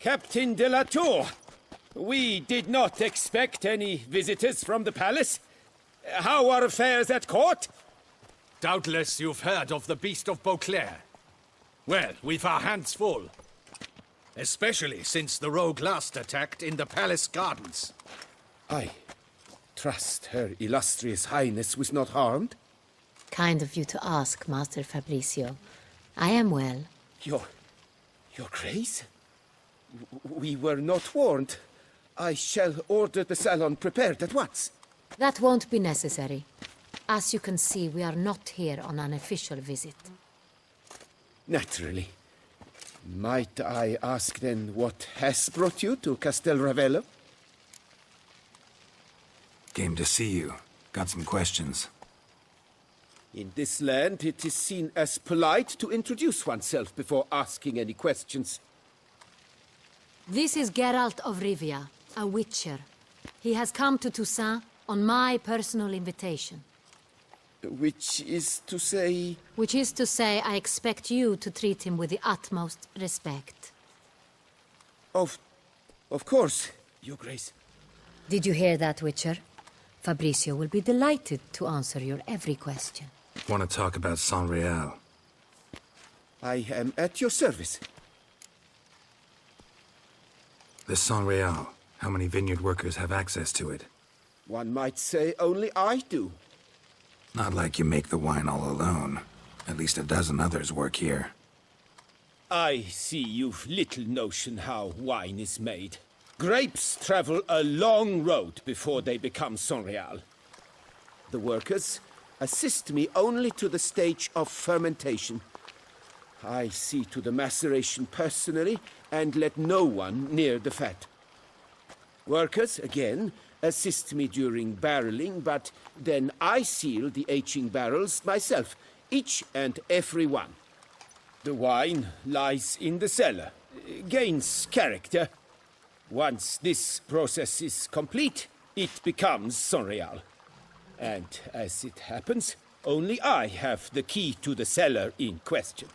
Captain de la Tour, we did not expect any visitors from the palace. How are affairs at court? Doubtless you've heard of the Beast of Beauclair. Well, we've our hands full. Especially since the rogue last attacked in the palace gardens. I trust Her Illustrious Highness was not harmed? Kind of you to ask, Master Fabricio. I am well. Your Grace? We were not warned. I shall order the salon prepared at once. That won't be necessary. As you can see, we are not here on an official visit. Naturally. Might I ask then what has brought you to Castel Ravello? Came to see you. Got some questions. In this land, it is seen as polite to introduce oneself before asking any questions. This is Geralt of Rivia, a witcher. He has come to Toussaint on my personal invitation. Which is to say... Which is to say, I expect you to treat him with the utmost respect. Of course, Your Grace. Did you hear that, Witcher? Fabricio will be delighted to answer your every question. Want to talk about San Real? I am at your service. The San Real. How many vineyard workers have access to it? One might say only I do. Not like you make the wine all alone. At least a dozen others work here. I see you've little notion how wine is made. Grapes travel a long road before they become Saint-Réal. The workers assist me only to the stage of fermentation. I see to the maceration personally and let no one near the fat. Workers, again, assist me during barreling, but then I seal the aging barrels myself, each and every one. The wine lies in the cellar, gains character. Once this process is complete, it becomes Saint-Réal. And as it happens, only I have the key to the cellar in question.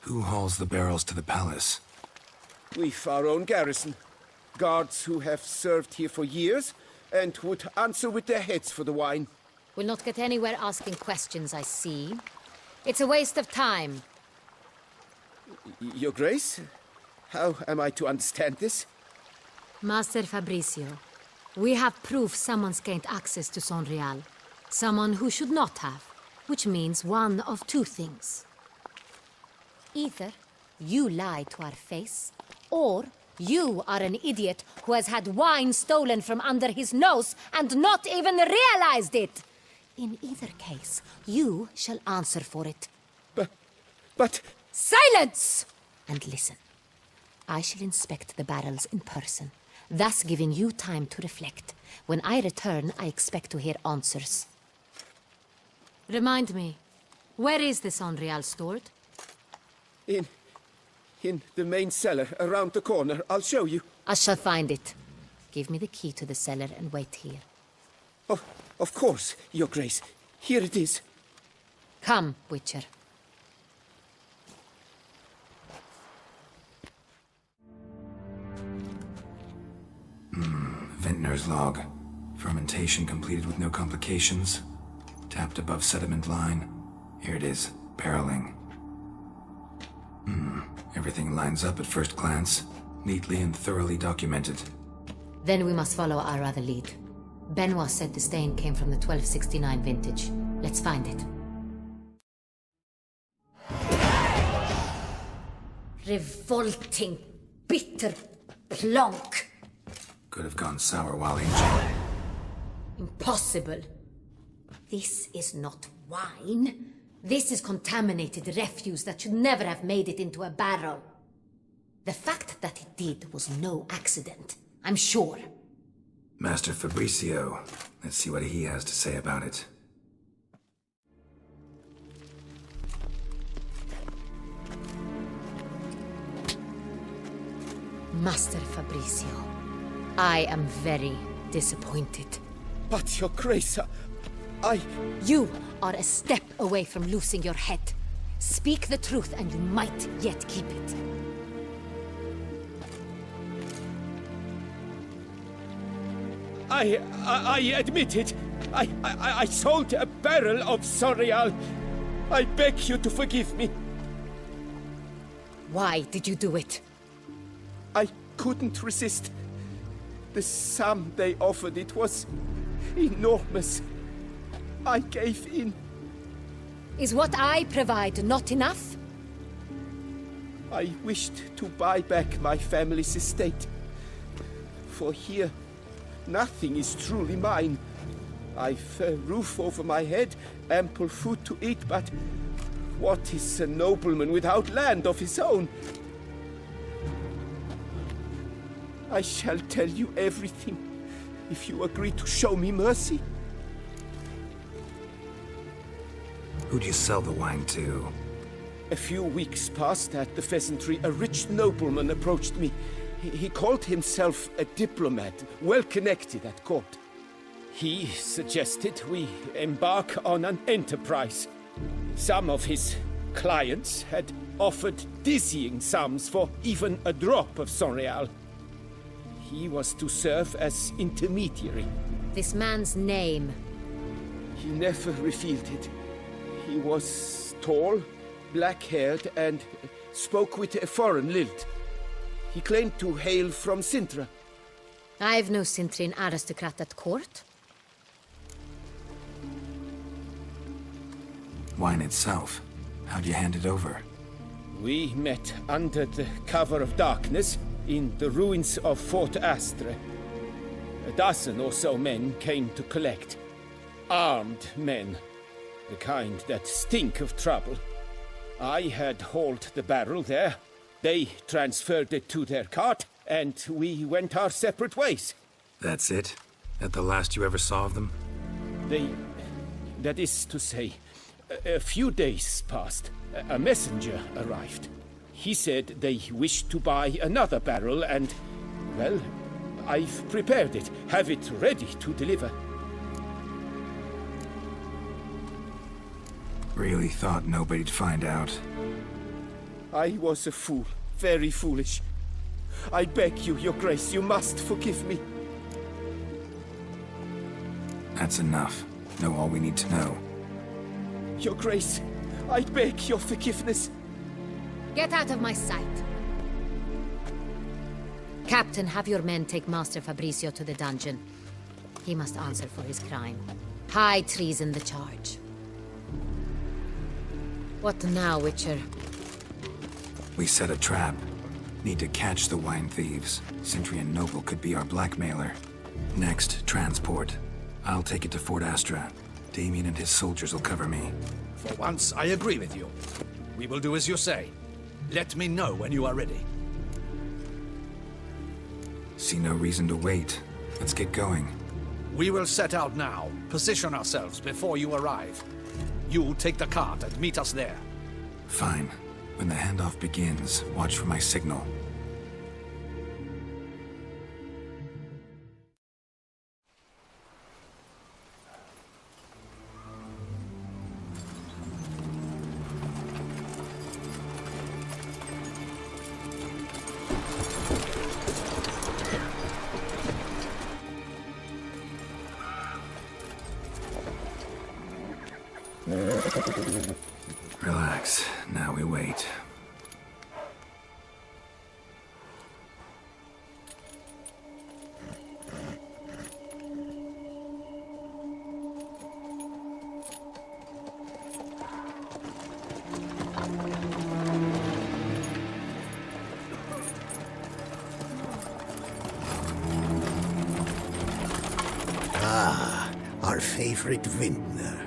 Who hauls the barrels to the palace? We've our own garrison. Guards who have served here for years and would answer with their heads for the wine. We'll not get anywhere asking questions, I see. It's a waste of time. Your Grace? How am I to understand this? Master Fabricio, we have proof someone's gained access to Saint-Réal. Someone who should not have, which means one of two things. Either you lie to our face, or you are an idiot who has had wine stolen from under his nose and not even realized it. In either case, you shall answer for it. But... Silence! And listen. I shall inspect the barrels in person, thus giving you time to reflect. When I return, I expect to hear answers. Remind me, where is the Saint-Réal stored? In the main cellar, around the corner. I'll show you. I shall find it. Give me the key to the cellar and wait here. Oh, of course, Your Grace. Here it is. Come, Witcher. Vintner's log. Fermentation completed with no complications. Tapped above sediment line. Here it is. Barreling. Everything lines up at first glance. Neatly and thoroughly documented. Then we must follow our other lead. Benoit said the stain came from the 1269 vintage. Let's find it. Revolting, bitter plonk. Could have gone sour while aging. Impossible. This is not wine. This is contaminated refuse that should never have made it into a barrel. The fact that it did was no accident, I'm sure. Master Fabricio. Let's see what he has to say about it. Master Fabricio, I am very disappointed. But, Your Grace, I... You are a step away from losing your head. Speak the truth and you might yet keep it. I admit it. I sold a barrel of Sorial. I beg you to forgive me. Why did you do it? I couldn't resist. The sum they offered, it was enormous. I gave in. Is what I provide not enough? I wished to buy back my family's estate. For here, nothing is truly mine. I've a roof over my head, ample food to eat, but what is a nobleman without land of his own? I shall tell you everything, if you agree to show me mercy. Who'd you sell the wine to? A few weeks past at the Pheasantry, a rich nobleman approached me. He called himself a diplomat, well connected at court. He suggested we embark on an enterprise. Some of his clients had offered dizzying sums for even a drop of Sorial. He was to serve as intermediary. This man's name. He never revealed it. He was tall, black-haired, and spoke with a foreign lilt. He claimed to hail from Sintra. I've no Sintrin aristocrat at court. Wine itself. How'd you hand it over? We met under the cover of darkness in the ruins of Fort Astre. A dozen or so men came to collect. Armed men. The kind that stink of trouble. I had hauled the barrel there. They transferred it to their cart, and we went our separate ways. That's it? That the last you ever saw of them? That is to say, a few days passed. A messenger arrived. He said they wished to buy another barrel and, well, I've prepared it, have it ready to deliver. Really thought nobody'd find out. I was a fool, very foolish. I beg you, Your Grace, you must forgive me. That's enough. Know all we need to know. Your Grace, I beg your forgiveness. Get out of my sight. Captain, have your men take Master Fabrizio to the dungeon. He must answer for his crime. High treason the charge. What now, Witcher? We set a trap. Need to catch the wine thieves. Sentry and Noble could be our blackmailer. Next, transport. I'll take it to Fort Astra. Damien and his soldiers will cover me. For once, I agree with you. We will do as you say. Let me know when you are ready. See no reason to wait. Let's get going. We will set out now. Position ourselves before you arrive. You'll take the cart and meet us there. Fine. When the handoff begins, watch for my signal. Relax. Now we wait. Our favorite vintner.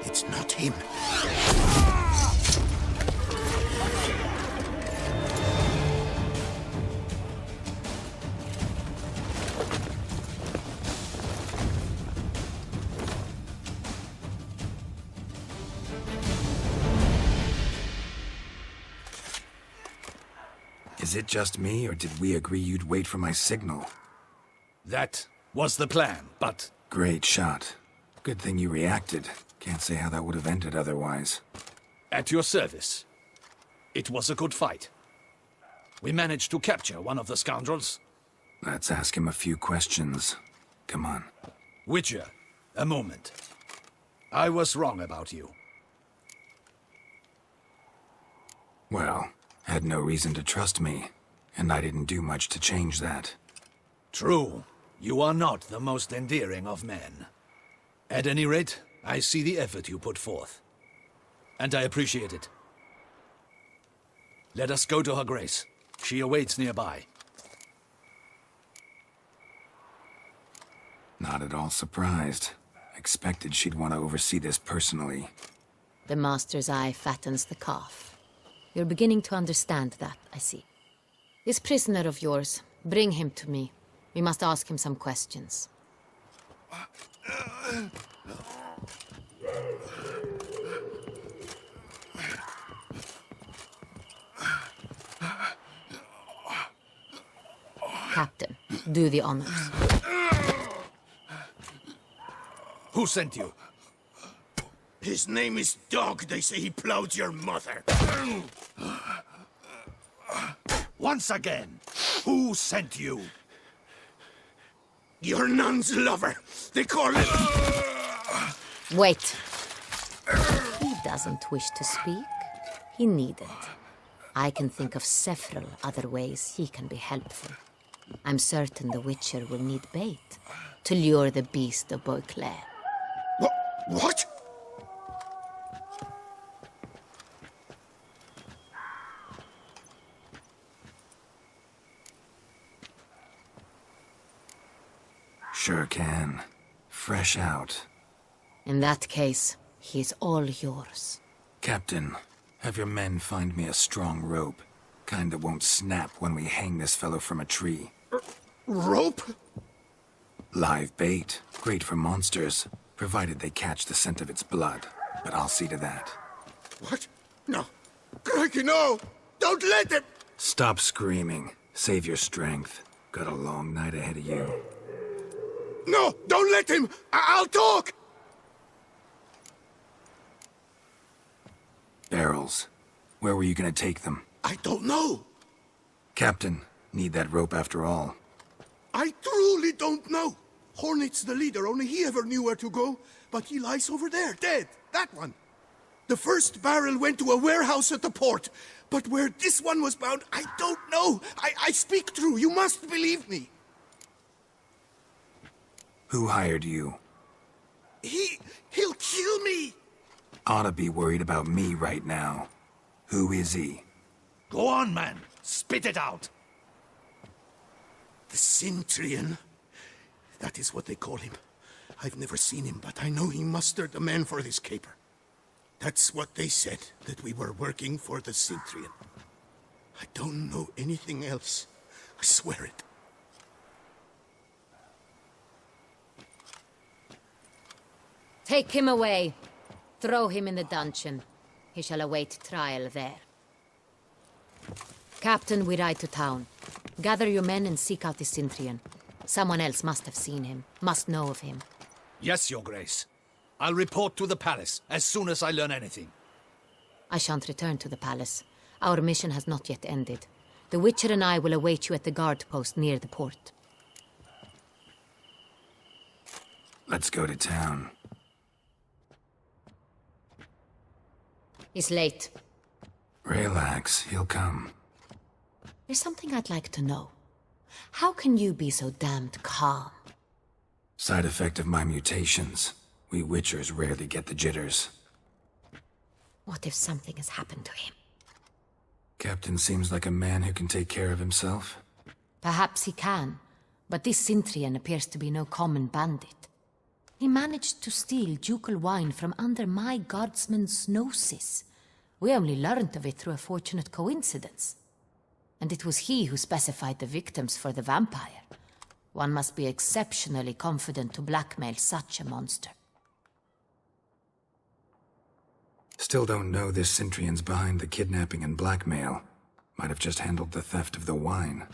It's not him. Is it just me, or did we agree you'd wait for my signal? That was the plan, but Great shot. Good thing you reacted. Can't say how that would have ended otherwise. at your service. It was a good fight. We managed to capture one of the scoundrels. Let's ask him a few questions. Come on. Witcher, a moment. I was wrong about you. Well, had no reason to trust me, and I didn't do much to change that. True, you are not the most endearing of men. At any rate, I see the effort you put forth. And I appreciate it. Let us go to her grace. She awaits nearby. Not at all surprised. Expected she'd want to oversee this personally. The Master's eye fattens the calf. You're beginning to understand that, I see. This prisoner of yours, bring him to me. We must ask him some questions. Captain, do the honors. Who sent you? His name is Dog. They say he plowed your mother. Once again, who sent you? Your nun's lover. They call him... Wait. He doesn't wish to speak. He needn't. I can think of several other ways he can be helpful. I'm certain the Witcher will need bait to lure the beast of Beauclair. What? Sure can. Fresh out. In that case, he is all yours. Captain, have your men find me a strong rope. Kind that won't snap when we hang this fellow from a tree. Rope? Live bait. Great for monsters, provided they catch the scent of its blood. But I'll see to that. What? No. Crikey, no! Don't let him! Stop screaming. Save your strength. Got a long night ahead of you. No! Don't let him! I'll talk! Barrels. Where were you gonna take them? I don't know. Captain, need that rope after all. I truly don't know. Hornet's the leader, only he ever knew where to go. But he lies over there, dead. That one. The first barrel went to a warehouse at the port. But where this one was bound, I don't know. I speak true. You must believe me. Who hired you? He'll kill me. Oughta be worried about me right now. Who is he? Go on, man. Spit it out. The Cintrian. That is what they call him. I've never seen him, but I know he mustered the men for this caper. That's what they said, that we were working for the Cintrian. I don't know anything else. I swear it. Take him away. Throw him in the dungeon. He shall await trial there. Captain, we ride to town. Gather your men and seek out the Cintrian. Someone else must have seen him, must know of him. Yes, Your Grace. I'll report to the palace as soon as I learn anything. I shan't return to the palace. Our mission has not yet ended. The Witcher and I will await you at the guard post near the port. Let's go to town. It's late. Relax, he'll come. There's something I'd like to know. How can you be so damned calm? Side effect of my mutations. We Witchers rarely get the jitters. What if something has happened to him? Captain seems like a man who can take care of himself. Perhaps he can, but this Cintrian appears to be no common bandit. He managed to steal ducal wine from under my guardsman's noses. We only learned of it through a fortunate coincidence. And it was he who specified the victims for the vampire. One must be exceptionally confident to blackmail such a monster. Still don't know this Cintrian's behind the kidnapping and blackmail. Might have just handled the theft of the wine.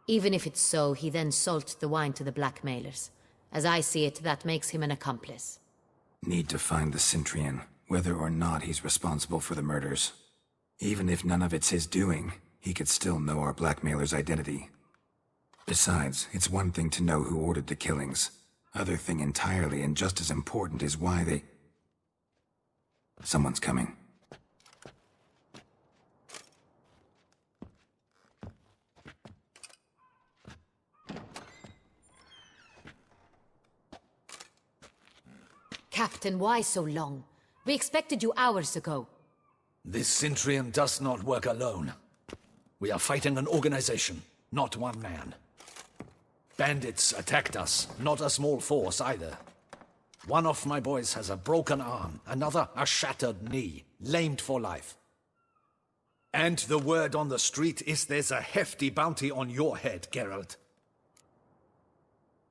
Even if it's so, he then sold the wine to the blackmailers. As I see it, that makes him an accomplice. Need to find the Cintrian, whether or not he's responsible for the murders. Even if none of it's his doing, he could still know our blackmailer's identity. Besides, it's one thing to know who ordered the killings. Other thing entirely, and just as important, is why they... Someone's coming. Captain, why so long? We expected you hours ago. This Cintrian does not work alone. We are fighting an organization, not one man. Bandits attacked us, not a small force either. One of my boys has a broken arm, another a shattered knee, lamed for life. And the word on the street is there's a hefty bounty on your head, Geralt.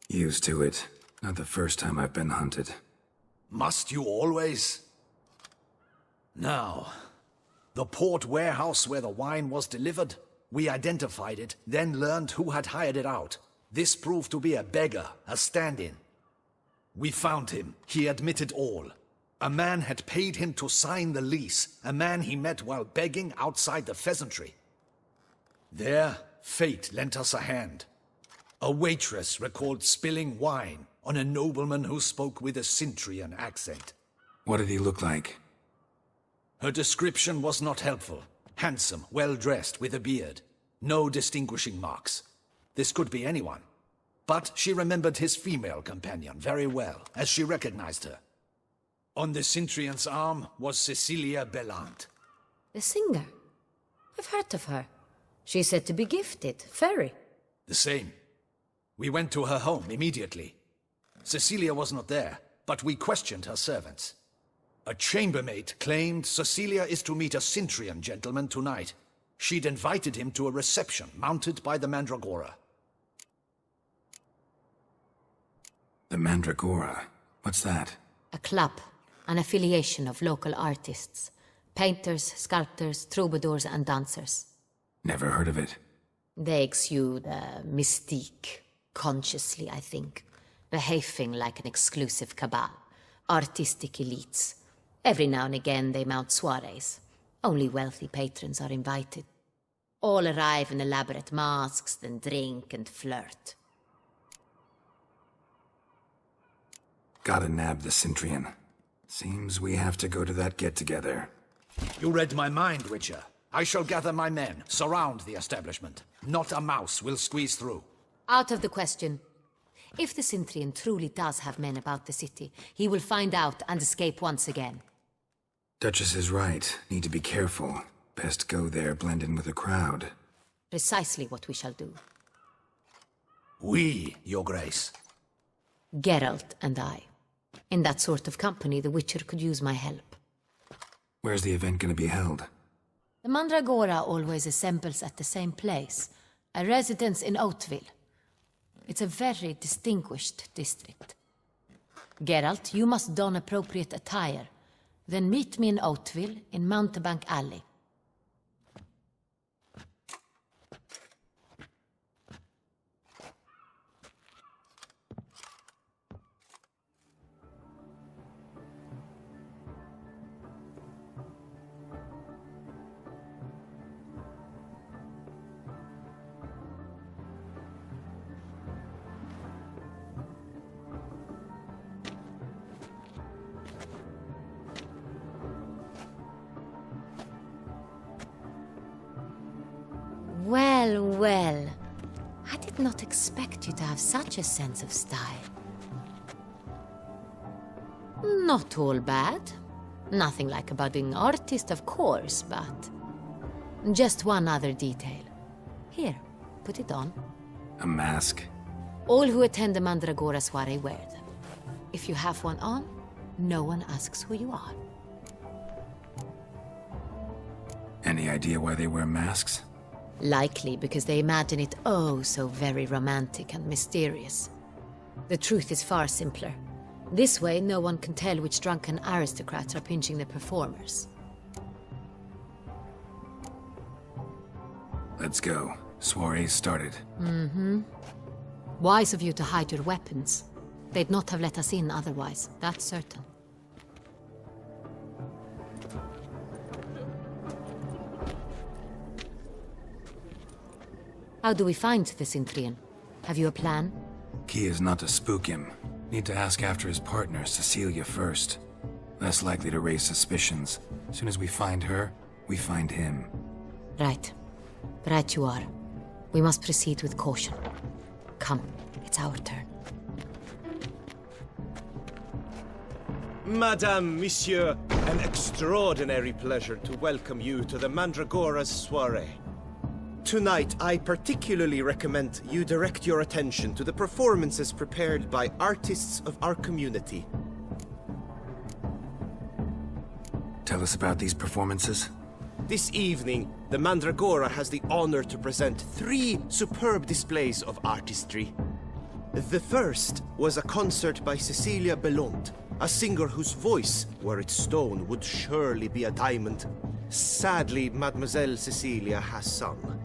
Used to it. Not the first time I've been hunted. Must you always? Now, the port warehouse where the wine was delivered, we identified it, then learned who had hired it out. This proved to be a beggar, a stand-in. We found him. He admitted all. A man had paid him to sign the lease, a man he met while begging outside the pheasantry. There, fate lent us a hand. A waitress recalled spilling wine on a nobleman who spoke with a Cintrian accent. What did he look like? Her description was not helpful. Handsome, well-dressed, with a beard. No distinguishing marks. This could be anyone. But she remembered his female companion very well, as she recognized her. On the Cintrian's arm was Cecilia Bellant. The singer? I've heard of her. She's said to be gifted, fairy. The same. We went to her home immediately. Cecilia was not there, but we questioned her servants. A chambermaid claimed Cecilia is to meet a Cintrian gentleman tonight. She'd invited him to a reception mounted by the Mandragora. The Mandragora? What's that? A club, an affiliation of local artists. Painters, sculptors, troubadours and dancers. Never heard of it. They exude mystique, consciously, I think. Behaving like an exclusive cabal. Artistic elites. Every now and again they mount soirees. Only wealthy patrons are invited. All arrive in elaborate masks, then drink and flirt. Gotta nab the Cintrian. Seems we have to go to that get-together. You read my mind, Witcher. I shall gather my men, surround the establishment. Not a mouse will squeeze through. Out of the question. If the Cintrian truly does have men about the city, he will find out and escape once again. Duchess is right. Need to be careful. Best go there, blend in with the crowd. Precisely what we shall do. We, Your Grace. Geralt and I. In that sort of company, the Witcher could use my help. Where's the event gonna be held? The Mandragora always assembles at the same place, a residence in Oatville. It's a very distinguished district. Geralt, you must don appropriate attire. Then meet me in Oatville, in Mountebank Alley. Well, well. I did not expect you to have such a sense of style. Not all bad. Nothing like a budding artist, of course, but... just one other detail. Here, put it on. A mask? All who attend the Mandragora soiree wear them. If you have one on, no one asks who you are. Any idea why they wear masks? Likely because they imagine it oh so very romantic and mysterious. The truth is far simpler. This way, no one can tell which drunken aristocrats are pinching the performers. Let's go. Soiree's started. Wise of you to hide your weapons. They'd not have let us in otherwise, that's certain. How do we find the Cintrian? Have you a plan? Key is not to spook him. Need to ask after his partner, Cecilia, first. Less likely to raise suspicions. As soon as we find her, we find him. Right. Right you are. We must proceed with caution. Come, it's our turn. Madame, Monsieur, an extraordinary pleasure to welcome you to the Mandragora's soiree. Tonight, I particularly recommend you direct your attention to the performances prepared by artists of our community. Tell us about these performances. This evening, the Mandragora has the honor to present 3 superb displays of artistry. The first was a concert by Cecilia Bellont, a singer whose voice, were it stone, would surely be a diamond. Sadly, Mademoiselle Cecilia has sung.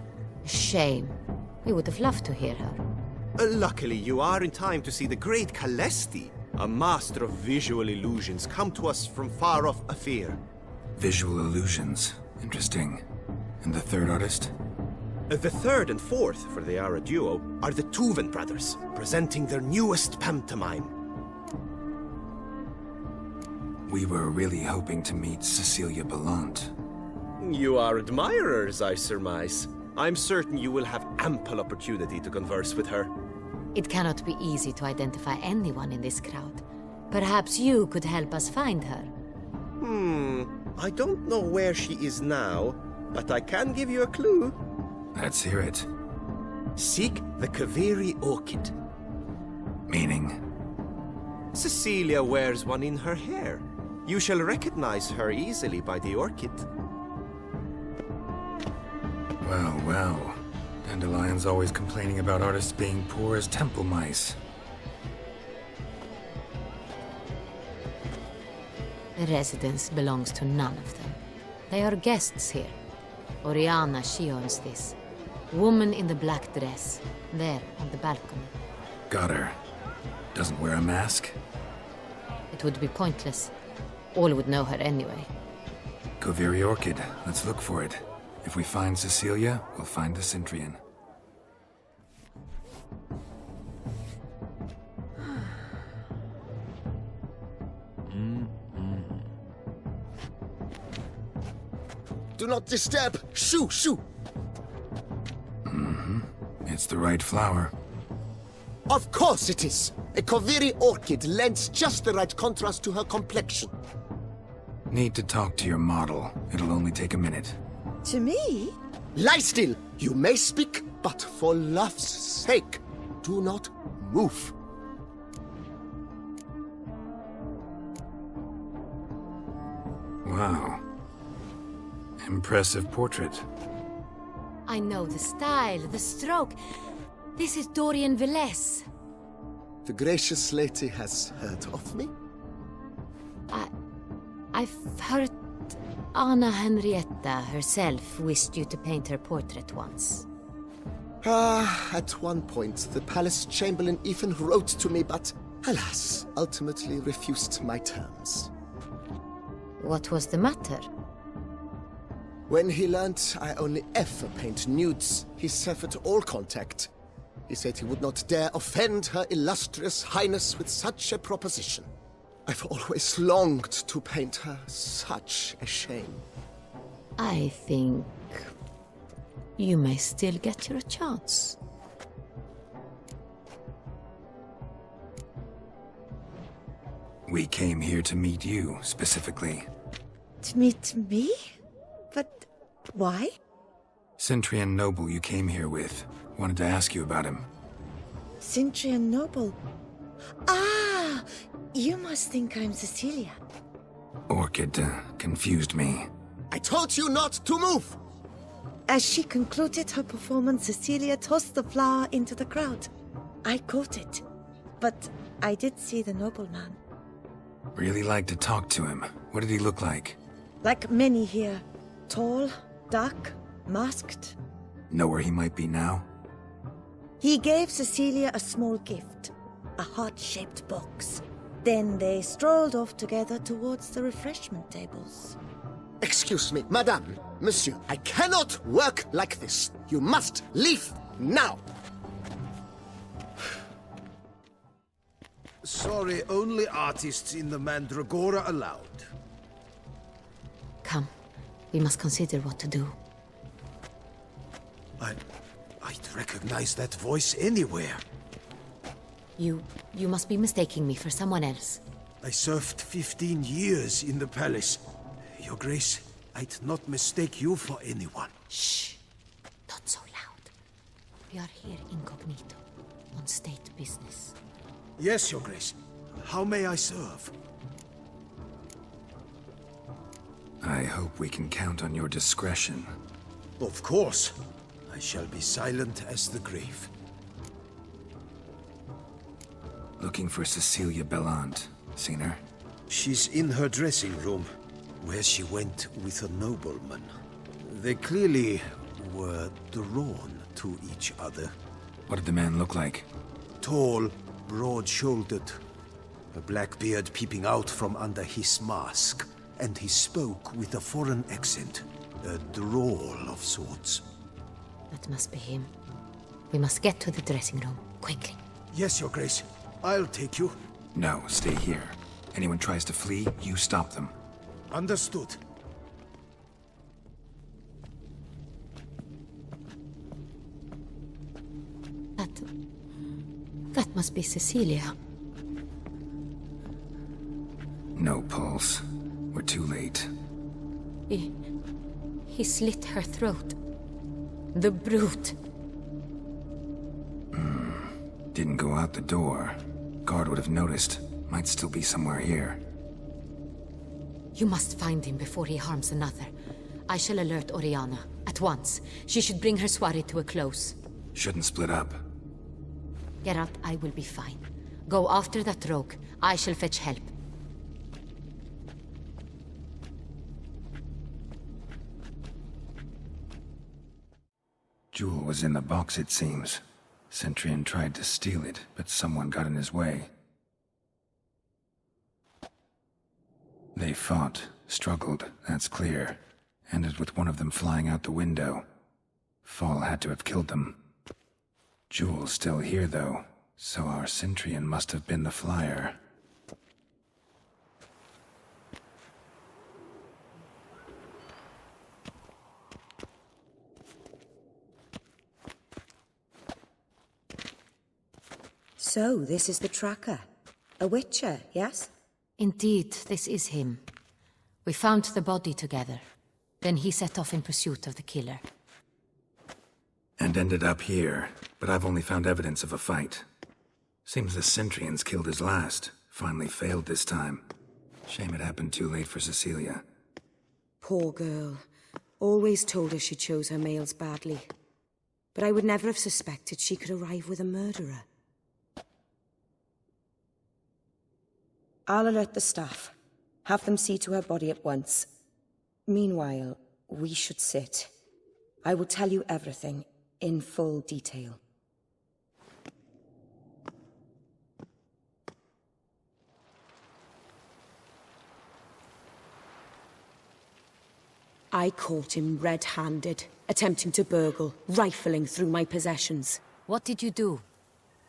Shame. We would have loved to hear her. Luckily, you are in time to see the great Calesti, a master of visual illusions, come to us from far off Afir. Visual illusions. Interesting. And the third artist? The third and fourth, for they are a duo, are the Tuven brothers, presenting their newest pantomime. We were really hoping to meet Cecilia Bellont. You are admirers, I surmise. I'm certain you will have ample opportunity to converse with her. It cannot be easy to identify anyone in this crowd. Perhaps you could help us find her. I don't know where she is now, but I can give you a clue. Let's hear it. Seek the Kaveri orchid. Meaning? Cecilia wears one in her hair. You shall recognize her easily by the orchid. Well, well. Dandelion's always complaining about artists being poor as temple mice. The residence belongs to none of them. They are guests here. Oriana, she owns this. Woman in the black dress. There, on the balcony. Got her. Doesn't wear a mask? It would be pointless. All would know her anyway. Kaveri Orchid. Let's look for it. If we find Cecilia, we'll find the Cintrian. Do not disturb! Shoo, shoo! It's the right flower. Of course it is! A Kaveri orchid lends just the right contrast to her complexion. Need to talk to your model. It'll only take a minute. To me? Lie still! You may speak, but for love's sake, do not move. Wow. Impressive portrait. I know the style, the stroke. This is Dorian Velez. The gracious lady has heard of me? I've heard Anna Henrietta herself wished you to paint her portrait once. At one point, the palace chamberlain even wrote to me, but alas, ultimately refused my terms. What was the matter? When he learned I only ever paint nudes, he severed all contact. He said he would not dare offend her illustrious highness with such a proposition. I've always longed to paint her. Such a shame. I think you may still get your chance. We came here to meet you, specifically. To meet me? But why? Cintrian Noble you came here with. Wanted to ask you about him. Cintrian Noble. Ah! You must think I'm Cecilia. Orchid confused me. I told you not to move! As she concluded her performance, Cecilia tossed the flower into the crowd. I caught it. But I did see the nobleman. Really like to talk to him. What did he look like? Like many here. Tall, dark, masked. Know where he might be now? He gave Cecilia a small gift, a heart-shaped box. Then they strolled off together towards the refreshment tables. Excuse me, madame, monsieur, I cannot work like this. You must leave now. Sorry, only artists in the Mandragora allowed. Come. We must consider what to do. I'd recognize that voice anywhere. You must be mistaking me for someone else. I served 15 years in the palace. Your Grace, I'd not mistake you for anyone. Shh! Not so loud. We are here incognito, on state business. Yes, Your Grace. How may I serve? I hope we can count on your discretion. Of course. I shall be silent as the grave. Looking for Cecilia Bellant. Seen her? She's in her dressing room, where she went with a nobleman. They clearly were drawn to each other. What did the man look like? Tall, broad-shouldered, a black beard peeping out from under his mask, and he spoke with a foreign accent, a drawl of sorts. That must be him. We must get to the dressing room, quickly. Yes, Your Grace. I'll take you. No, stay here. Anyone tries to flee, you stop them. Understood. That must be Cecilia. No pulse. We're too late. He slit her throat. The brute. Didn't go out the door. Guard would have noticed. Might still be somewhere here. You must find him before he harms another. I shall alert Oriana, at once. She should bring her soirée to a close. Shouldn't split up. Geralt, I will be fine. Go after that rogue. I shall fetch help. Jewel was in the box, it seems. Centurion tried to steal it, but someone got in his way. They fought, struggled, that's clear. Ended with one of them flying out the window. Fall had to have killed them. Jewel's still here, though, so our Centurion must have been the flyer. So, this is the tracker. A witcher, yes? Indeed, this is him. We found the body together. Then he set off in pursuit of the killer. And ended up here, but I've only found evidence of a fight. Seems the Centurions killed his last. Finally failed this time. Shame it happened too late for Cecilia. Poor girl. Always told her she chose her males badly. But I would never have suspected she could arrive with a murderer. I'll alert the staff. Have them see to her body at once. Meanwhile, we should sit. I will tell you everything, in full detail. I caught him red-handed, attempting to burgle, rifling through my possessions. What did you do?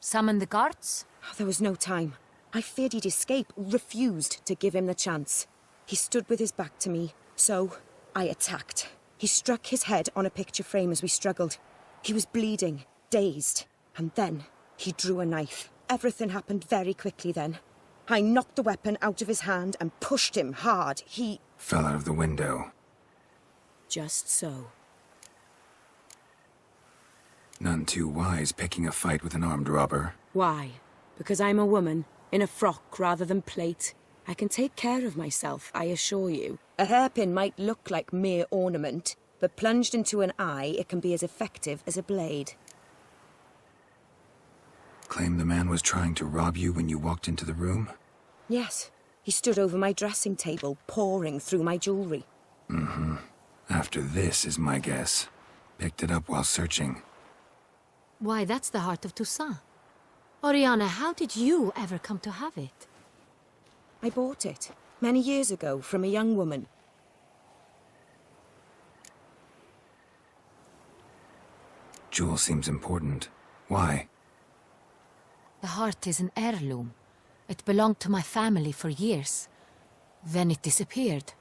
Summon the guards? There was no time. I feared he'd escape, refused to give him the chance. He stood with his back to me, so I attacked. He struck his head on a picture frame as we struggled. He was bleeding, dazed, and then he drew a knife. Everything happened very quickly then. I knocked the weapon out of his hand and pushed him hard. He Fell out of the window. Just so. None too wise picking a fight with an armed robber. Why? Because I'm a woman, in a frock rather than plate. I can take care of myself, I assure you. A hairpin might look like mere ornament, but plunged into an eye, it can be as effective as a blade. Claim the man was trying to rob you when you walked into the room? Yes. He stood over my dressing table, pouring through my jewelry. After this is my guess. Picked it up while searching. Why, that's the heart of Toussaint. Oriana, how did you ever come to have it? I bought it, many years ago, from a young woman. Jewel seems important. Why? The heart is an heirloom. It belonged to my family for years. Then it disappeared.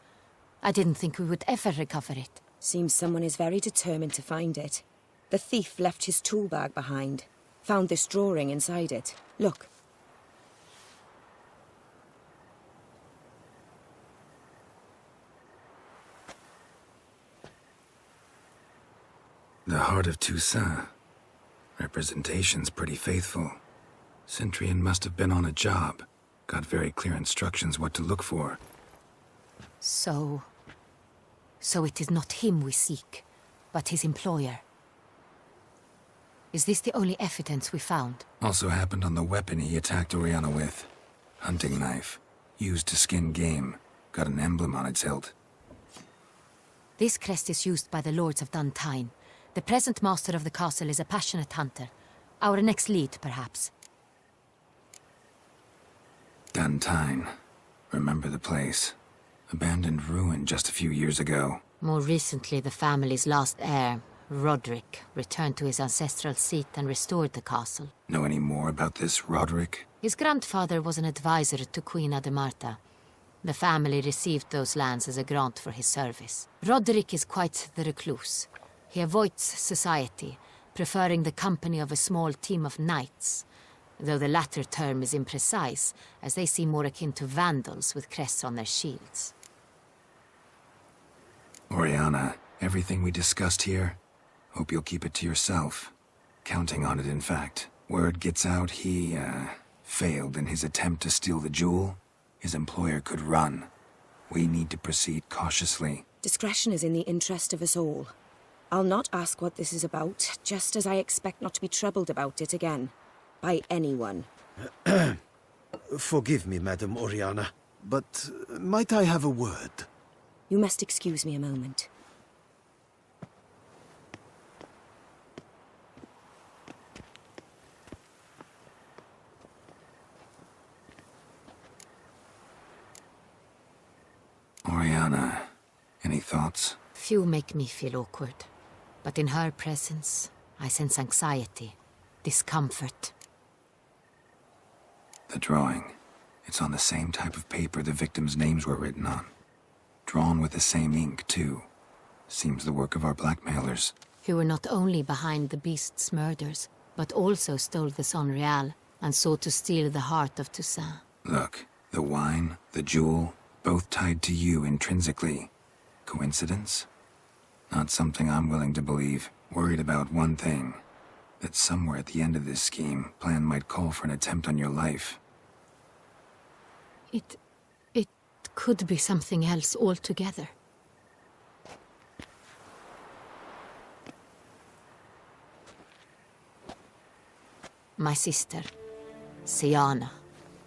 I didn't think we would ever recover it. Seems someone is very determined to find it. The thief left his tool bag behind. Found this drawing inside it. Look. The Heart of Toussaint. Representation's pretty faithful. Centurion must have been on a job. Got very clear instructions what to look for. So it is not him we seek, but his employer. Is this the only evidence we found? Also happened on the weapon he attacked Oriana with. Hunting knife. Used to skin game. Got an emblem on its hilt. This crest is used by the Lords of Duntine. The present master of the castle is a passionate hunter. Our next lead, perhaps. Duntine. Remember the place. Abandoned ruin just a few years ago. More recently, the family's last heir, Roderick, returned to his ancestral seat and restored the castle. Know any more about this Roderick? His grandfather was an advisor to Queen Ademarta. The family received those lands as a grant for his service. Roderick is quite the recluse. He avoids society, preferring the company of a small team of knights, though the latter term is imprecise, as they seem more akin to vandals with crests on their shields. Oriana, everything we discussed here, hope you'll keep it to yourself. Counting on it, in fact. Word gets out he, failed in his attempt to steal the jewel. His employer could run. We need to proceed cautiously. Discretion is in the interest of us all. I'll not ask what this is about, just as I expect not to be troubled about it again. By anyone. Forgive me, Madam Oriana, but might I have a word? You must excuse me a moment. Oriana, any thoughts? Few make me feel awkward, but in her presence, I sense anxiety, discomfort. The drawing. It's on the same type of paper the victims' names were written on. Drawn with the same ink, too. Seems the work of our blackmailers. Who were not only behind the beast's murders, but also stole the Sonreal and sought to steal the heart of Toussaint. Look, the wine, the jewel, both tied to you intrinsically. Coincidence? Not something I'm willing to believe. Worried about one thing. That somewhere at the end of this scheme, plan might call for an attempt on your life. It could be something else altogether. My sister, Siana,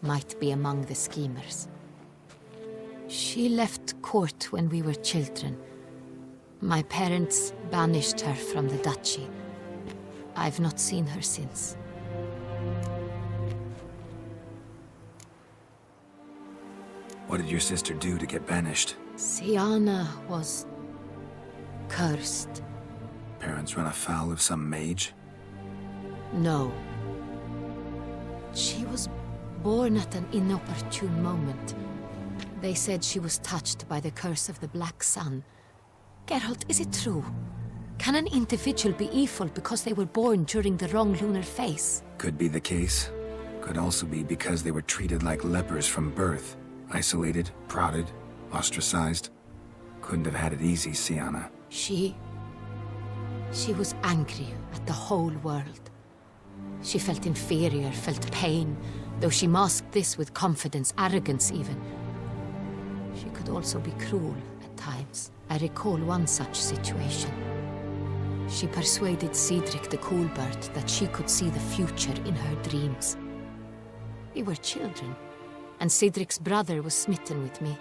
might be among the schemers. She left court when we were children. My parents banished her from the duchy. I've not seen her since. What did your sister do to get banished? Siana was cursed. Parents run afoul of some mage? No. She was born at an inopportune moment. They said she was touched by the curse of the Black Sun. Geralt, is it true? Can an individual be evil because they were born during the wrong lunar phase? Could be the case. Could also be because they were treated like lepers from birth. Isolated, prodded, ostracized. Couldn't have had it easy, Siana. She was angry at the whole world. She felt inferior, felt pain, though she masked this with confidence, arrogance even. She could also be cruel at times. I recall one such situation. She persuaded Cedric the Coolbird that she could see the future in her dreams. We were children, and Cedric's brother was smitten with me.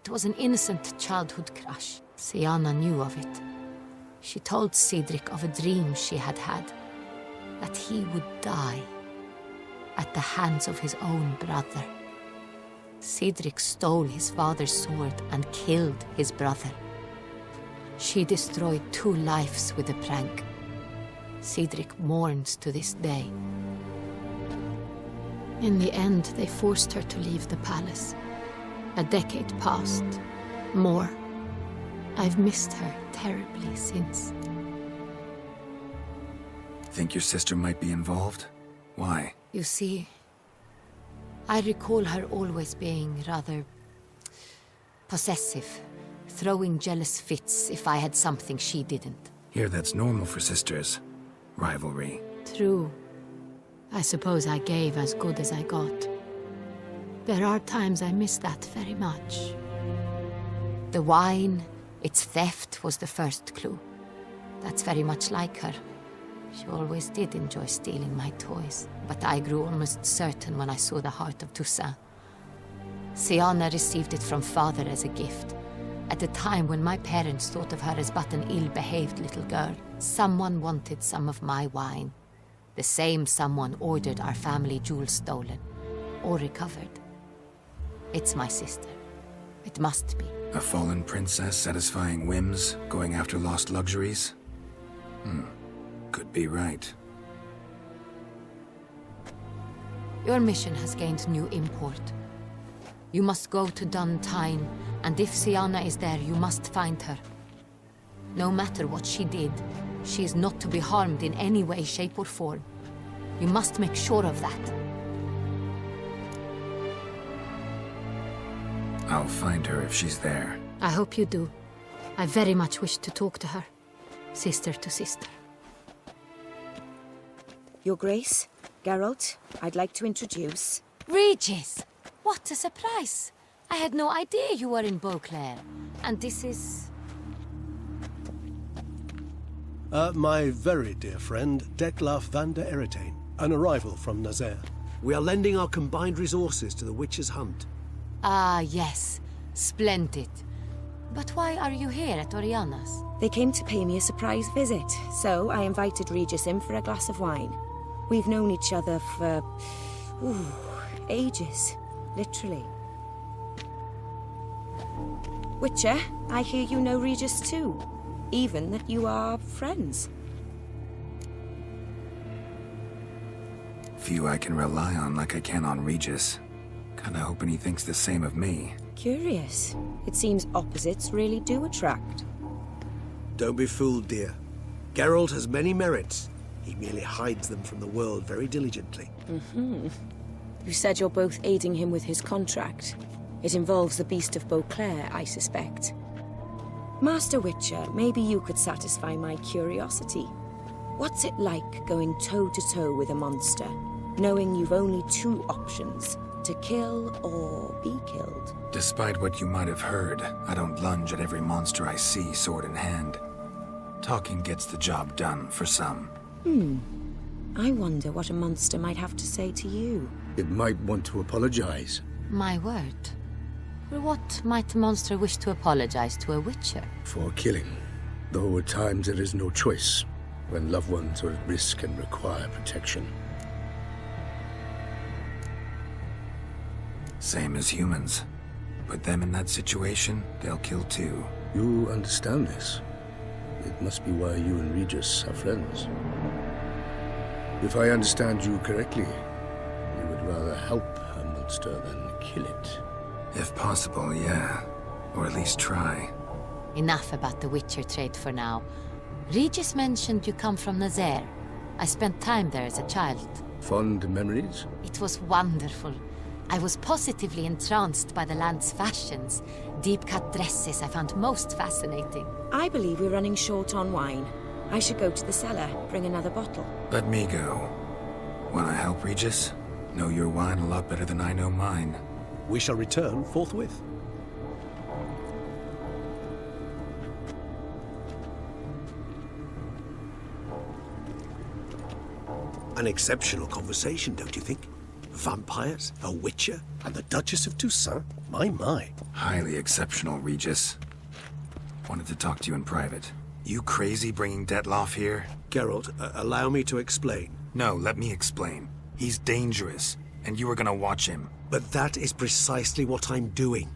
It was an innocent childhood crush. Siana knew of it. She told Cedric of a dream she had had, that he would die at the hands of his own brother. Cedric stole his father's sword and killed his brother. She destroyed 2 lives with a prank. Cedric mourns to this day. In the end, they forced her to leave the palace. A decade passed. More. I've missed her terribly since. Think your sister might be involved? Why? You see, I recall her always being rather possessive, throwing jealous fits if I had something she didn't. Here, that's normal for sisters. Rivalry. True. I suppose I gave as good as I got. There are times I miss that very much. The wine, its theft, was the first clue. That's very much like her. She always did enjoy stealing my toys, but I grew almost certain when I saw the heart of Toussaint. Syanna received it from father as a gift. At a time when my parents thought of her as but an ill-behaved little girl, someone wanted some of my wine. The same someone ordered our family jewels stolen, or recovered. It's my sister. It must be. A fallen princess satisfying whims, going after lost luxuries? Could be right. Your mission has gained new import. You must go to Dun Tine, and if Syanna is there, you must find her. No matter what she did, she is not to be harmed in any way, shape, or form. You must make sure of that. I'll find her if she's there. I hope you do. I very much wish to talk to her. Sister to sister. Your Grace, Geralt, I'd like to introduce... Regis! What a surprise! I had no idea you were in Beauclair. And this is... My very dear friend, Detlaf van der Eretain, an arrival from Nazaire. We are lending our combined resources to the Witcher's Hunt. Ah, yes. Splendid. But why are you here at Oriana's? They came to pay me a surprise visit, so I invited Regis in for a glass of wine. We've known each other for... ages. Literally. Witcher, I hear you know Regis too. Even that you are friends. Few I can rely on like I can on Regis. Kinda hoping he thinks the same of me. Curious. It seems opposites really do attract. Don't be fooled, dear. Geralt has many merits. He merely hides them from the world very diligently. You said you're both aiding him with his contract. It involves the Beast of Beauclair, I suspect. Master Witcher, maybe you could satisfy my curiosity. What's it like going toe-to-toe with a monster, knowing you've only 2 options, to kill or be killed? Despite what you might have heard, I don't lunge at every monster I see sword in hand. Talking gets the job done for some. I wonder what a monster might have to say to you. It might want to apologize. My word. For what might a monster wish to apologize to a witcher? For killing. Though at times there is no choice, when loved ones are at risk and require protection. Same as humans. Put them in that situation, they'll kill too. You understand this. It must be why you and Regis are friends. If I understand you correctly, you would rather help a monster than kill it. If possible, yeah. Or at least try. Enough about the Witcher trade for now. Regis mentioned you come from Nazaire. I spent time there as a child. Fond memories? It was wonderful. I was positively entranced by the land's fashions. Deep-cut dresses I found most fascinating. I believe we're running short on wine. I should go to the cellar, bring another bottle. Let me go. Wanna help, Regis? Know your wine a lot better than I know mine. We shall return forthwith. An exceptional conversation, don't you think? Vampires, a witcher, And the Duchess of Toussaint? My. Highly exceptional, Regis. Wanted to talk to you in private. You crazy bringing Detloff here? Geralt, allow me to explain. No, let me explain. He's dangerous, and you are gonna watch him. But that is precisely what I'm doing.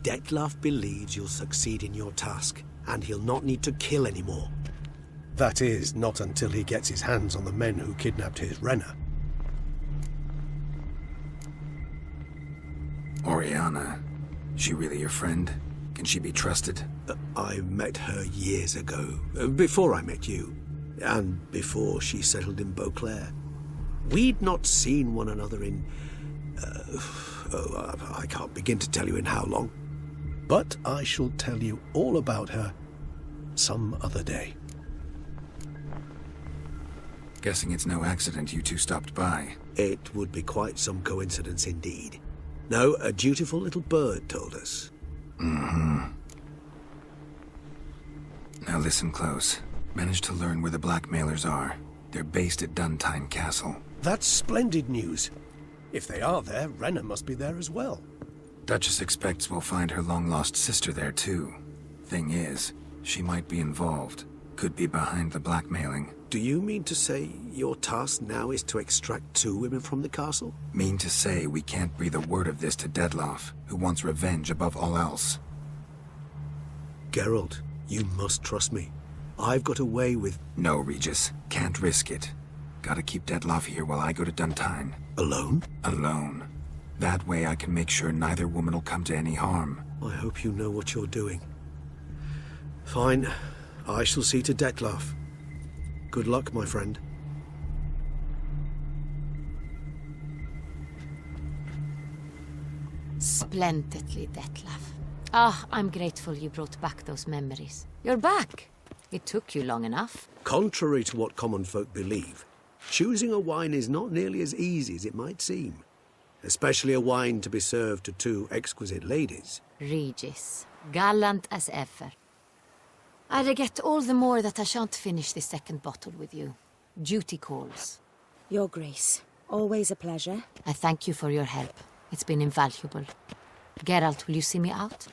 Detlaff believes you'll succeed in your task, and he'll not need to kill anymore. That is, not until he gets his hands on the men who kidnapped his Renna. Oriana, she really your friend? Can she be trusted? I met her years ago, before I met you, and before she settled in Beauclair. We'd not seen one another in... I can't begin to tell you in how long. But I shall tell you all about her some other day. Guessing it's no accident you two stopped by. It would be quite some coincidence indeed. No, a dutiful little bird told us. Mm-hmm. Now listen close. Managed to learn where the blackmailers are. They're based at Duntine Castle. That's splendid news. If they are there, Renna must be there as well. Duchess expects we'll find her long-lost sister there too. Thing is, she might be involved. Could be behind the blackmailing. Do you mean to say your task now is to extract 2 women from the castle? Mean to say we can't breathe a word of this to Detloff, who wants revenge above all else. Geralt, you must trust me. I've got away with... No, Regis. Can't risk it. Gotta keep Detloff here while I go to Duntine. Alone? Alone. That way I can make sure neither woman will come to any harm. I hope you know what you're doing. Fine. I shall see to Detloff. Good luck, my friend. Splendidly, Detlaff. Ah, I'm grateful you brought back those memories. You're back. It took you long enough. Contrary to what common folk believe, choosing a wine is not nearly as easy as it might seem. Especially a wine to be served to 2 exquisite ladies. Regis, gallant as ever. I regret all the more that I shan't finish the second bottle with you. Duty calls. Your Grace, always a pleasure. I thank you for your help. It's been invaluable. Geralt, will you see me out?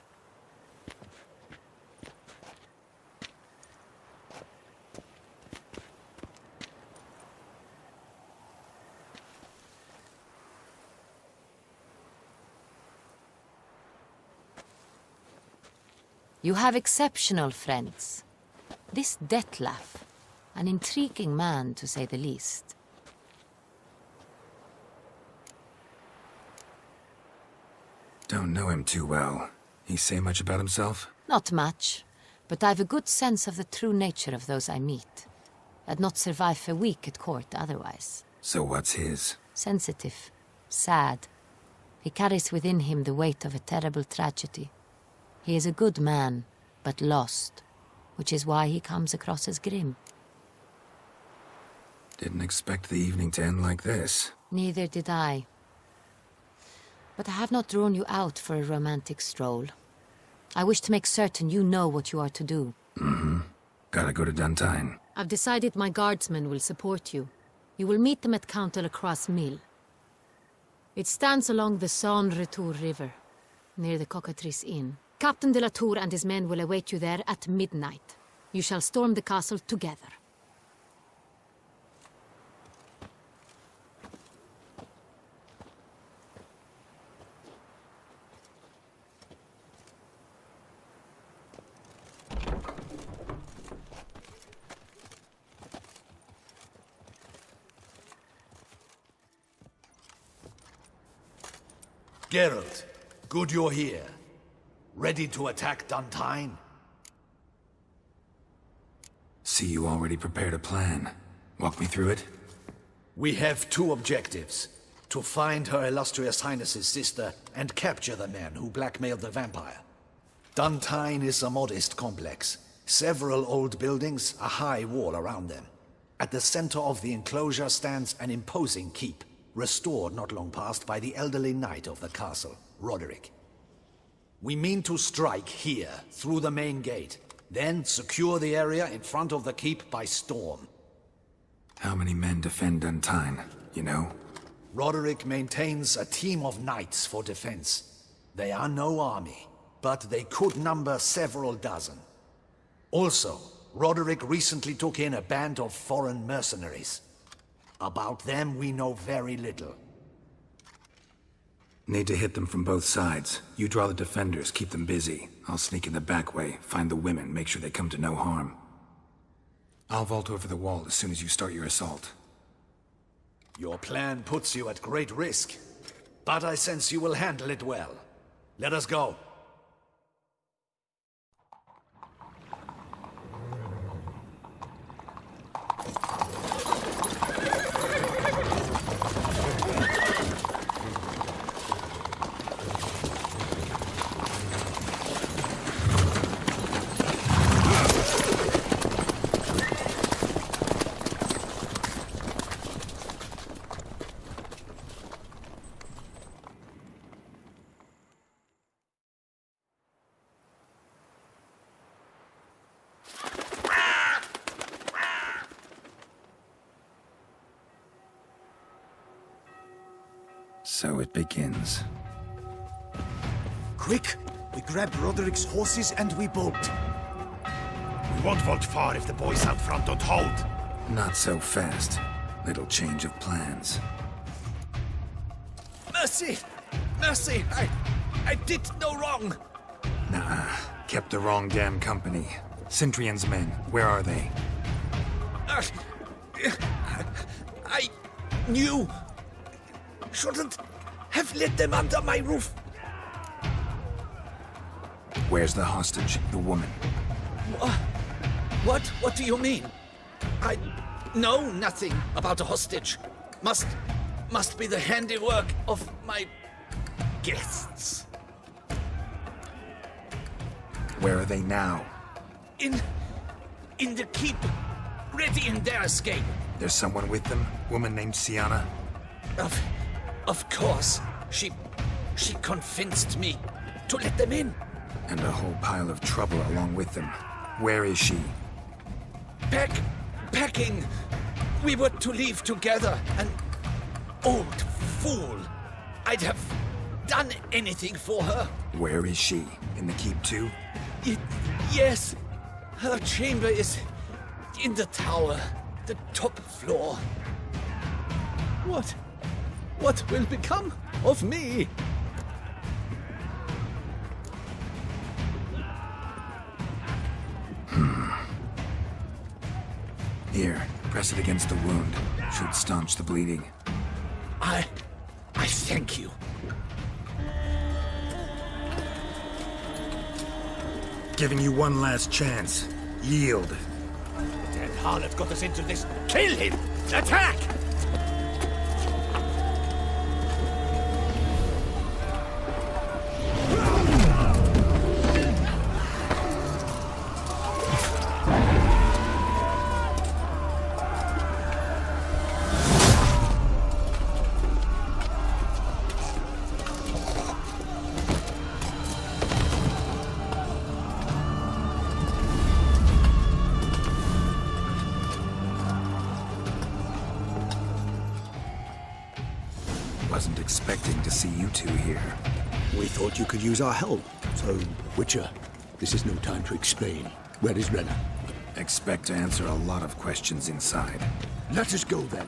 You have exceptional friends. This Detlaff, an intriguing man to say the least. Don't know him too well. He say much about himself? Not much, but I've a good sense of the true nature of those I meet. I'd not survive a week at court otherwise. So what's his? Sensitive, sad. He carries within him the weight of a terrible tragedy. He is a good man, but lost, which is why he comes across as grim. Didn't expect the evening to end like this. Neither did I. But I have not drawn you out for a romantic stroll. I wish to make certain you know what you are to do. Mm-hmm. Gotta go to Duntine. I've decided my guardsmen will support you. You will meet them at Count Delacroix' mill. It stands along the Saône-Retour River, near the Cockatrice Inn. Captain de la Tour and his men will await you there at midnight. You shall storm the castle together. Geralt, good you're here. Ready to attack Duntine? See you already prepared a plan. Walk me through it. We have 2 objectives. To find Her Illustrious Highness's sister and capture the men who blackmailed the vampire. Duntine is a modest complex. Several old buildings, a high wall around them. At the center of the enclosure stands an imposing keep, restored not long past by the elderly knight of the castle, Roderick. We mean to strike here, through the main gate, then secure the area in front of the keep by storm. How many men defend Duntine, you know? Roderick maintains a team of knights for defense. They are no army, but they could number several dozen. Also, Roderick recently took in a band of foreign mercenaries. About them, we know very little. Need to hit them from both sides. You draw the defenders, keep them busy. I'll sneak in the back way, find the women, make sure they come to no harm. I'll vault over the wall as soon as you start your assault. Your plan puts you at great risk, but I sense you will handle it well. Let us go. So it begins. Quick! We grab Roderick's horses and we bolt. We won't vault far if the boys out front don't hold. Not so fast. Little change of plans. Mercy! Mercy! I did no wrong! Nah, kept the wrong damn company. Cintrian's men, where are they? I knew... shouldn't have let them under my roof. Where's the hostage, the woman? What? What do you mean? I know nothing about a hostage. Must be the handiwork of my guests. Where are they now? In the keep, ready in their escape. There's someone with them? Woman named Sienna? Of course. She convinced me to let them in. And a whole pile of trouble along with them. Where is she? Packing. We were to leave together. An old fool. I'd have done anything for her. Where is she? In the keep too? Yes. Her chamber is in the tower. The top floor. What will become of me? Here, press it against the wound. Should staunch the bleeding. I thank you. Giving you one last chance. Yield. The dead harlot got us into this. Kill him! Attack! Wasn't expecting to see you two here. We thought you could use our help, so... Witcher, this is no time to explain. Where is Renna? Expect to answer a lot of questions inside. Let us go then.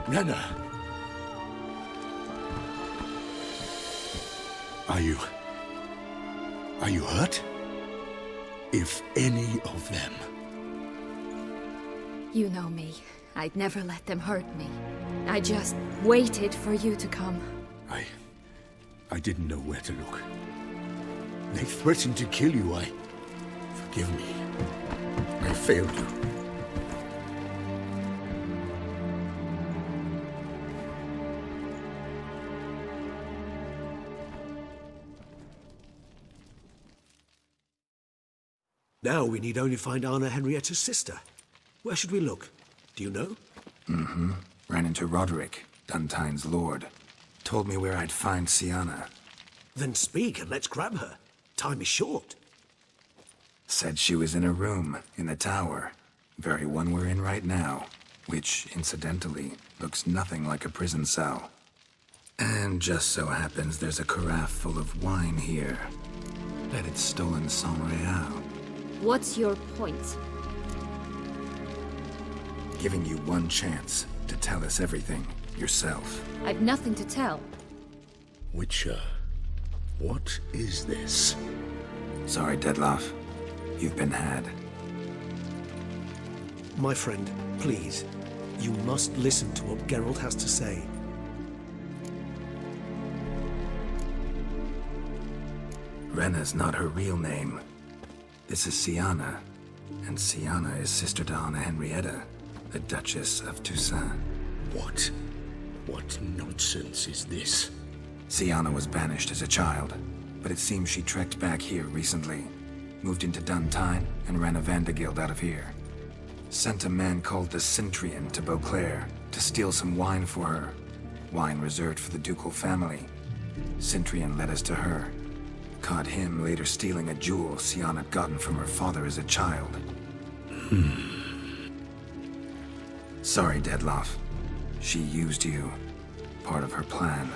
Renna! Are you hurt? If any of them... You know me. I'd never let them hurt me. I just waited for you to come. I didn't know where to look. They threatened to kill you. Forgive me. I failed you. Now we need only find Anna Henrietta's sister. Where should we look? Do you know? Mm-hmm. Ran into Roderick, Duntine's lord. Told me where I'd find Siana. Then speak and let's grab her. Time is short. Said she was in a room in the tower. Very one we're in right now. Which, incidentally, looks nothing like a prison cell. And just so happens there's a carafe full of wine here. Bet it's stolen Sonreal. What's your point? Giving you one chance to tell us everything yourself. I've nothing to tell. Witcher, what is this? Sorry, Dettlaff. You've been had. My friend, please. You must listen to what Geralt has to say. Renna's not her real name. This is Siana, and Siana is sister to Anna Henrietta, the Duchess of Toussaint. What? What nonsense is this? Siana was banished as a child, but it seems she trekked back here recently. Moved into Duntine and ran a Vandergild out of here. Sent a man called the Centrian to Beauclair to steal some wine for her. Wine reserved for the ducal family. Centrian led us to her. Caught him later stealing a jewel Siana had gotten from her father as a child. Sorry, Dettlaff. She used you. Part of her plan.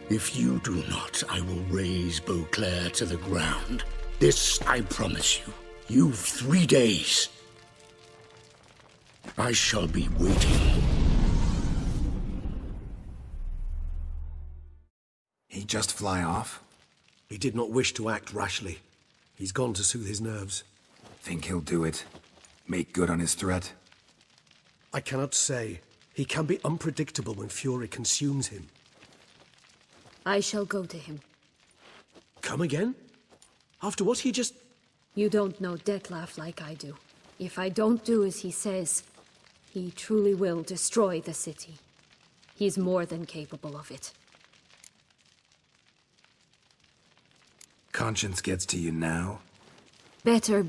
If you do not, I will raise Beauclair to the ground. This I promise you. You've 3 days. I shall be waiting. He just fly off? He did not wish to act rashly. He's gone to soothe his nerves. Think he'll do it? Make good on his threat? I cannot say. He can be unpredictable when fury consumes him. I shall go to him. Come again? After what he just... You don't know Dettlaff like I do. If I don't do as he says, he truly will destroy the city. He's more than capable of it. Conscience gets to you now? Better...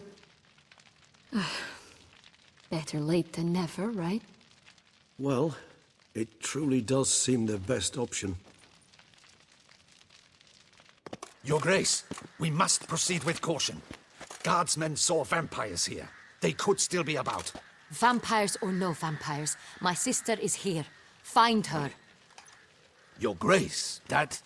better late than never, right? Well, it truly does seem the best option. Your Grace, we must proceed with caution. Guardsmen saw vampires here. They could still be about. Vampires or no vampires, my sister is here. Find her. Your Grace, that...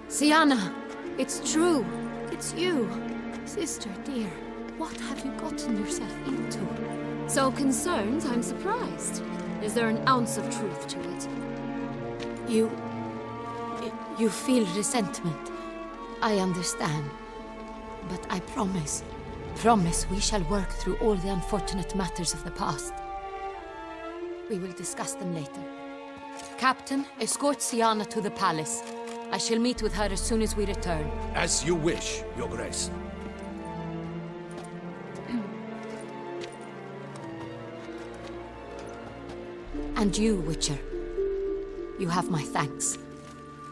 Siana, it's true. It's you. Sister, dear, what have you gotten yourself into? So concerned, I'm surprised. Is there an ounce of truth to it? You feel resentment. I understand. But I promise we shall work through all the unfortunate matters of the past. We will discuss them later. Captain, escort Siana to the palace. I shall meet with her as soon as we return. As you wish, Your Grace. And you, Witcher. You have my thanks.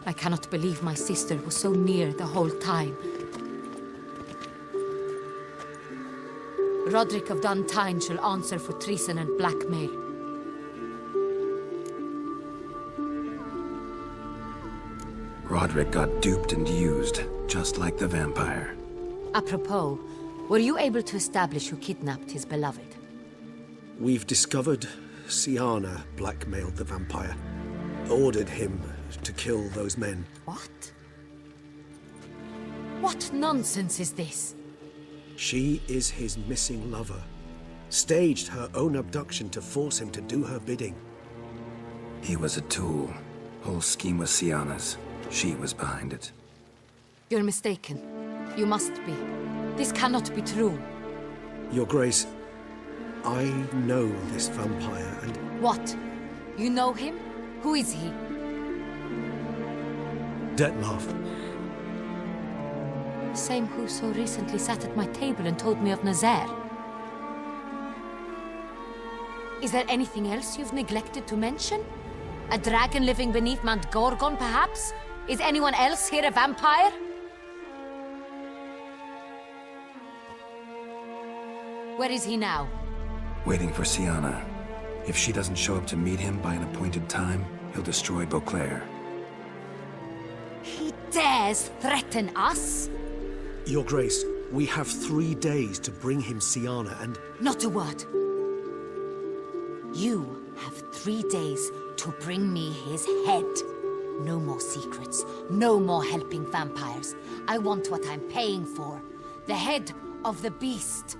I cannot believe my sister was so near the whole time. Roderick of Duntine shall answer for treason and blackmail. Roderick got duped and used, just like the vampire. Apropos, were you able to establish who kidnapped his beloved? We've discovered Siana blackmailed the vampire. Ordered him to kill those men. What? What nonsense is this? She is his missing lover. staged her own abduction to force him to do her bidding. He was a tool. Whole scheme was Syanna's. She was behind it. You're mistaken. You must be. This cannot be true. Your Grace, I know this vampire and... What? You know him? Who is he? Detlav. Same who so recently sat at my table and told me of Nazaire. Is there anything else you've neglected to mention? A dragon living beneath Mount Gorgon, perhaps? Is anyone else here a vampire? Where is he now? Waiting for Syanna. If she doesn't show up to meet him by an appointed time, he'll destroy Beauclair. He dares threaten us? Your Grace, we have 3 days to bring him Syanna and... Not a word. You have 3 days to bring me his head. No more secrets. No more helping vampires. I want what I'm paying for. The head of the beast.